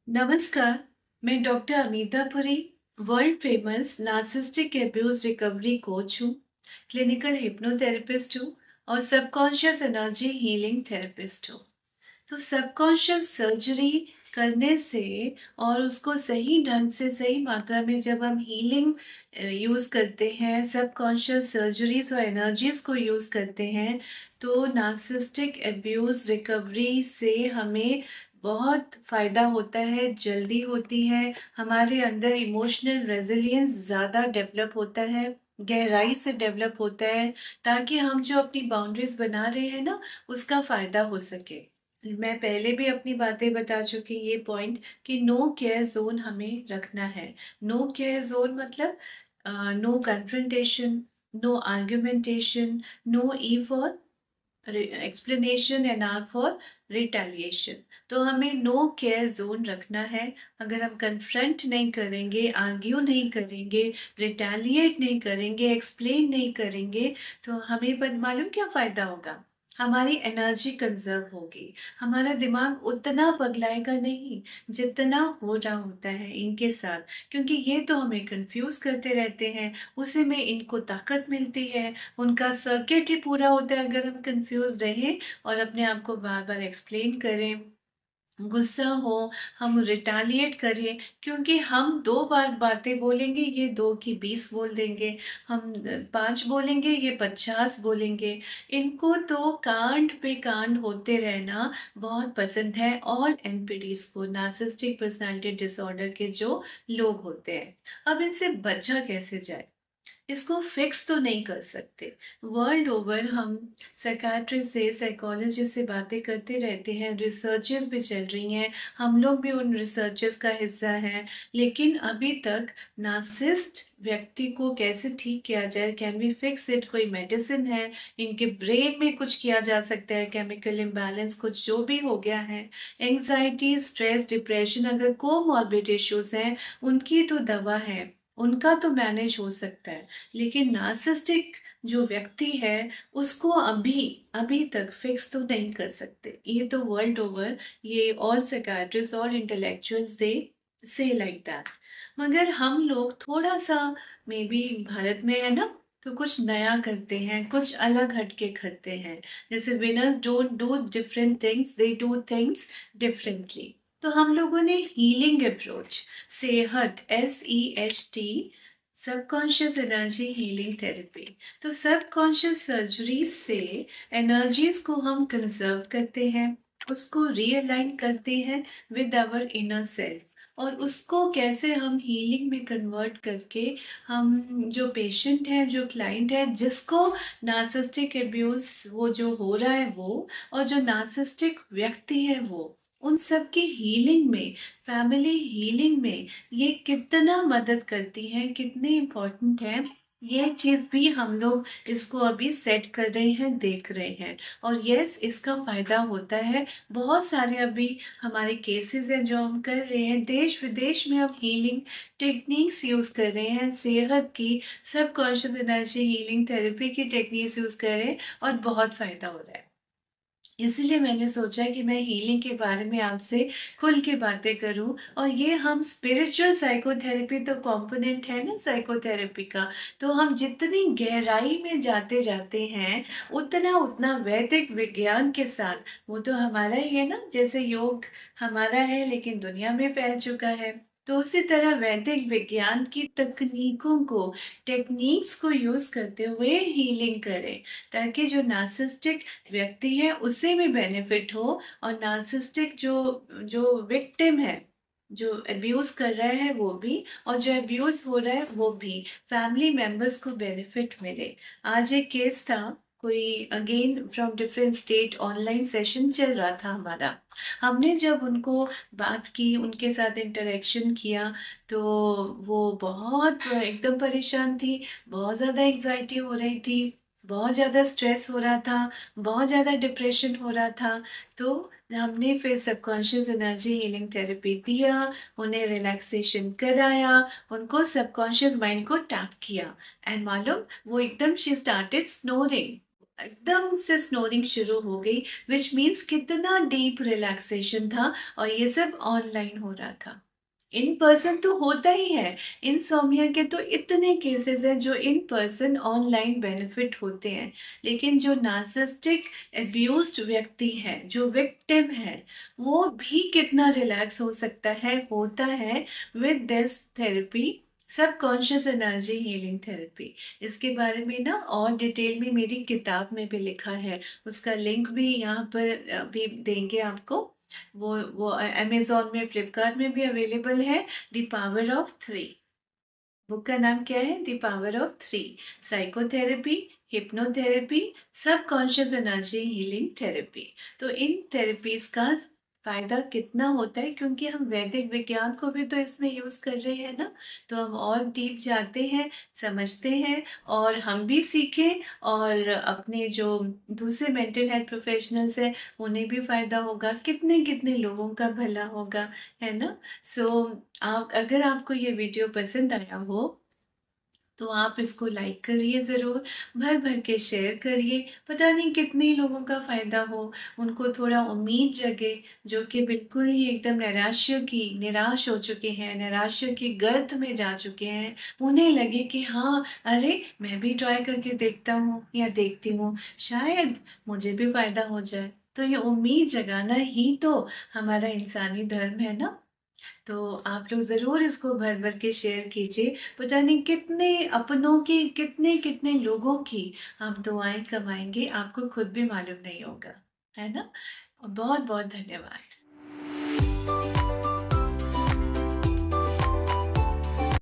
नमस्कार, मैं doctor Amita Puri, world famous narcissistic abuse recovery coach हूँ, क्लिनिकल हिप्नोथेरेपिस्ट हूँ और सबकॉन्शियस एनर्जी हीलिंग थेरेपिस्ट हूँ। तो सबकॉन्शियस सर्जरी करने से और उसको सही ढंग से सही मात्रा में जब हम हीलिंग यूज़ करते हैं, सबकॉन्शियस सर्जरीज और एनर्जीज को यूज़ करते हैं, तो नार्सिसिस्टिक अब्यूज़ रिकवरी से हमें बहुत फ़ायदा होता है, जल्दी होती है, हमारे अंदर इमोशनल रेजिलियंस ज़्यादा डेवलप होता है, गहराई से डेवलप होता है, ताकि हम जो अपनी बाउंड्रीज बना रहे हैं ना, उसका फ़ायदा हो सके। मैं पहले भी अपनी बातें बता चुकी ये पॉइंट कि नो केयर जोन हमें रखना है। नो केयर जोन मतलब no confrontation, no argumentation, no e for explanation and r for retaliation. तो हमें नो केयर जोन रखना है। अगर हम कन्फ्रंट नहीं करेंगे, आर्ग्यू नहीं करेंगे, रिटेलिएट नहीं करेंगे, एक्सप्लेन नहीं करेंगे, तो हमें मालूम क्या फायदा होगा? हमारी एनर्जी कंजर्व होगी, हमारा दिमाग उतना पगलाएगा नहीं जितना हो रहा होता है इनके साथ, क्योंकि ये तो हमें कंफ्यूज करते रहते हैं, उसी में इनको ताकत मिलती है, उनका सर्किट ही पूरा होता है अगर हम कंफ्यूज रहें और अपने आप को बार बार एक्सप्लेन करें, गुस्सा हो, हम रिटेलिएट करें, क्योंकि हम 2 बार बातें बोलेंगे, ये 2 की 20 बोल देंगे, हम 5 बोलेंगे, ये 50 बोलेंगे। इनको तो कांड पे कांड होते रहना बहुत पसंद है, ऑल एनपीडीज़ को, नार्सिसिस्टिक पर्सनैलिटी डिसऑर्डर के जो लोग होते हैं। अब इनसे बचा कैसे जाए? इसको फिक्स तो नहीं कर सकते। वर्ल्ड ओवर हम साइकियाट्रिस्ट से, साइकोलॉजिस्ट से बातें करते रहते हैं, रिसर्चेस भी चल रही हैं, हम लोग भी उन रिसर्चेस का हिस्सा हैं, लेकिन अभी तक नार्सिसिस्ट व्यक्ति को कैसे ठीक किया जाए, कैन वी फिक्स इट, कोई मेडिसिन है, इनके ब्रेन में कुछ किया जा सकता है, केमिकल इम्बैलेंस कुछ जो भी हो गया है, एंग्जाइटी, स्ट्रेस, डिप्रेशन, अगर कोमॉर्बिड इश्यूज हैं, उनकी तो दवा है, उनका तो मैनेज हो सकता है, लेकिन नार्सिसिस्टिक जो व्यक्ति है उसको अभी अभी तक फिक्स तो नहीं कर सकते। ये तो वर्ल्ड ओवर, ये ऑल साइकियाट्रिस्ट और इंटेलेक्चुअल्स दे से लाइक दैट। मगर हम लोग थोड़ा सा मे बी भारत में है ना, तो कुछ नया करते हैं, कुछ अलग हटके करते हैं। जैसे winners don't do different things, they do things differently. तो हम लोगों ने हीलिंग अप्रोच, सेहत, SEHT, subconscious energy healing therapy, तो सबकॉन्शियस सर्जरी से एनर्जीज को हम कंजर्व करते हैं, उसको रीअलाइन करते हैं विद आवर इनर सेल्फ, और उसको कैसे हम हीलिंग में कन्वर्ट करके हम जो पेशेंट है, जो क्लाइंट है, जिसको नार्सिसिस्टिक अब्यूज वो जो हो रहा है वो, और जो नार्सिसिस्टिक व्यक्ति है वो, उन सब की हीलिंग में, फैमिली हीलिंग में ये कितना मदद करती है, कितनी इम्पोर्टेंट है, ये चीज भी हम लोग इसको अभी सेट कर रहे हैं, देख रहे हैं। और यस, इसका फायदा होता है। बहुत सारे अभी हमारे केसेस हैं जो हम कर रहे हैं, देश विदेश में हम हीलिंग टेक्निक्स यूज कर रहे हैं, सेहत की, सबकॉन्शियस एनर्जी हीलिंग थेरेपी की टेक्निक्स यूज कर रहे हैं, और बहुत फायदा हो रहा है। इसीलिए मैंने सोचा कि मैं हीलिंग के बारे में आपसे खुल के बातें करूं, और ये हम स्पिरिचुअल साइकोथेरेपी तो कंपोनेंट है ना साइकोथेरेपी का, तो हम जितनी गहराई में जाते जाते हैं उतना उतना वैदिक विज्ञान के साथ, वो तो हमारा ही है ना, जैसे योग हमारा है लेकिन दुनिया में फैल चुका है, तो उसी तरह वैदिक विज्ञान की तकनीकों को, टेक्निक्स को यूज करते हुए हीलिंग करें, ताकि जो नार्सिसिस्टिक व्यक्ति है उसे भी बेनिफिट हो, और नार्सिसिस्टिक जो जो विक्टिम है, जो अब्यूज कर रहा है वो भी, और जो अब्यूज हो रहा है वो भी, फैमिली मेंबर्स को बेनिफिट मिले। आज एक केस था, कोई again from different state, online session चल रहा था हमारा, हमने जब उनको बात की, उनके साथ इंटरेक्शन किया, तो वो बहुत एकदम परेशान थी, बहुत ज़्यादा एग्जाइटी हो रही थी, बहुत ज़्यादा स्ट्रेस हो रहा था, बहुत ज़्यादा डिप्रेशन हो रहा था। तो हमने फिर सबकॉन्शियस एनर्जी हीलिंग थेरेपी दिया, उन्हें रिलैक्सेशन कराया, उनको सबकॉन्शियस माइंड को टैप किया, एंड मालूम वो एकदम शी स्टार्टेड स्नोरिंग, एकदम से स्नोरिंग शुरू हो गई, विच मीन्स कितना डीप रिलैक्सेशन था, और ये सब ऑनलाइन हो रहा था। इन पर्सन तो होता ही है, इनसोम्निया के तो इतने केसेस हैं जो इन पर्सन ऑनलाइन बेनिफिट होते हैं। लेकिन जो नार्सिसिस्टिक एब्यूज्ड व्यक्ति है, जो विक्टिम है, वो भी कितना रिलैक्स हो सकता है, होता है with this therapy, subconscious energy healing therapy. इसके बारे में ना और डिटेल में मेरी किताब में भी लिखा है, उसका लिंक भी यहाँ पर भी देंगे आपको। वो अमेज़न में, फ्लिपकार्ट में भी अवेलेबल है। The power of three, book का नाम क्या है? The power of three, psychotherapy, hypnotherapy, subconscious energy healing therapy. तो इन थेरेपीज का फायदा कितना होता है, क्योंकि हम वैदिक विज्ञान को भी तो इसमें यूज कर रहे हैं ना, तो हम और डीप जाते हैं, समझते हैं, और हम भी सीखें, और अपने जो दूसरे मेंटल हेल्थ प्रोफेशनल्स हैं उन्हें भी फायदा होगा, कितने कितने लोगों का भला होगा, है ना। सो आप, अगर आपको ये वीडियो पसंद आया हो तो आप इसको लाइक करिए ज़रूर, भर भर के शेयर करिए, पता नहीं कितने लोगों का फ़ायदा हो, उनको थोड़ा उम्मीद जगे, जो कि बिल्कुल ही एकदम निराश हो चुके हैं, निराशा की गर्त में जा चुके हैं। उन्हें लगे कि हाँ, अरे मैं भी ट्राई करके देखता हूँ या देखती हूँ, शायद मुझे भी फ़ायदा हो जाए। तो ये उम्मीद जगाना ही तो हमारा इंसानी धर्म है ना। तो आप लोग ज़रूर इसको भर-भर के शेयर कीजिए। पता नहीं कितने अपनों की, कितने-कितने लोगों की आप दुआएँ कमाएँगे, आपको खुद भी मालूम नहीं होगा। है ना? बहुत-बहुत धन्यवाद।